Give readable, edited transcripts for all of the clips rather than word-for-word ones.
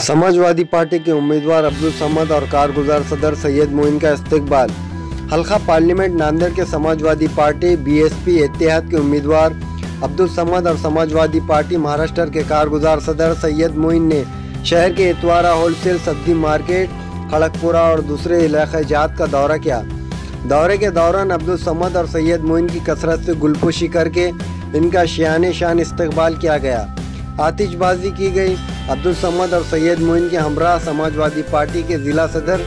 Samajwadi party के उम्मीदवार अब्दुल समद और कारगुजार सदर सैयद मोइन का इस्तकबाल। हल्का पार्लियामेंट नांदेड़ के समाजवादी पार्टी बीएसपी इत्तेहाद के उम्मीदवार अब्दुल समद और समाजवादी पार्टी महाराष्ट्र के कारगुजार सदर सैयद मोइन ने शहर के इतवारा होलसेल सब्जी मार्केट, खड़गपुरा और दूसरे इलाके जात का दौरा किया। दौरे के दौरान अब्दुल समद और सैयद मोइन की कसरत से गुलपोशी करके इनका शान शान इस्तकबाल किया गया, आतिशबाजी की गई। अब्दुल समद और सैयद मोइन के हमरा समाजवादी पार्टी के ज़िला सदर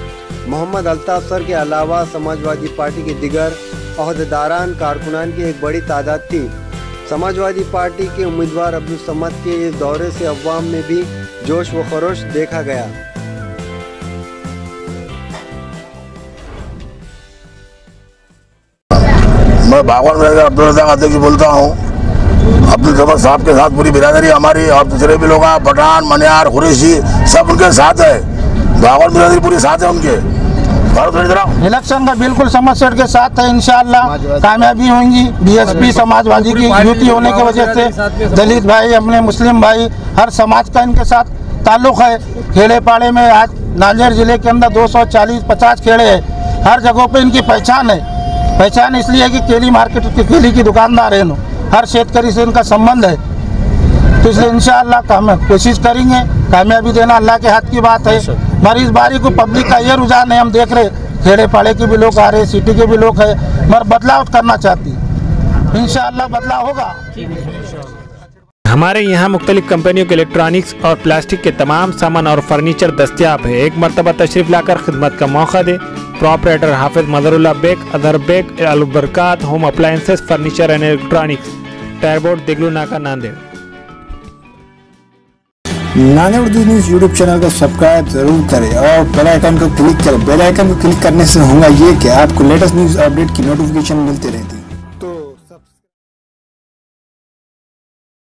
मोहम्मद अल्ताफ़ सर के अलावा समाजवादी पार्टी के दिगर अहदेदारान कारकुनान की एक बड़ी तादाद थी। समाजवादी पार्टी के उम्मीदवार अब्दुल समद के इस दौरे से अवाम में भी जोश व खरोश देखा गया। मैं भागवन अब्दुल रज़ाक अदकी बोलता हूँ। अब्दुल समद साहब के साथ पूरी बिरादरी हमारी और दूसरे भी लोग हैं, पठान, मनियार, कुरैशी सब उनके साथ है। भागवन बिरादरी पूरी साथ है उनके। इलेक्शन का बिल्कुल समझ सेठ के साथ है। इंशाअल्लाह कामयाबी होंगी। बीएसपी समाजवादी की यूटी होने की वजह से दलित भाई, अपने मुस्लिम भाई, हर समाज का इनके साथ ताल्लुक है। खेड़े पाड़े में आज नांदेड़ जिले के अंदर 240-50 खेड़े हैं। हर जगहों पे इनकी पहचान है। पहचान इसलिए है कि केली मार्केट के केली की दुकानदार है, हर शेतकरी से इनका संबंध है। तो इसलिए इंशाअल्लाह कोशिश करेंगे, कामयाबी देना अल्लाह के हाथ की बात है। मगर इस बारी को पब्लिक का ये रुझान है, हम देख रहे खेड़े पाड़े के भी लोग आ रहे, सिटी के भी लोग हैं, मगर बदलाव करना चाहती है। इंशाअल्लाह बदलाव होगा। हमारे यहाँ मुख्तलिफ कंपनियों के इलेक्ट्रॉनिक्स और प्लास्टिक के तमाम सामान और फर्नीचर दस्तियाब है। एक मरतबा तशरीफ लाकर खिदमत का मौका दे। प्रोपराइटर हाफिज मदरुल्लाह बेग, अदर Baig, Albarkat home appliances, furniture and electronics, टायरबोर्ड, Diglu Naka, Nanded. Nanded Urdu news YouTube channel को सब्सक्राइब जरूर करें और बेल आइकन को क्लिक करें। बेल आइकन को क्लिक करने से होगा ये कि आपको लेटेस्ट न्यूज़ अपडेट की नोटिफिकेशन मिलती रहती है।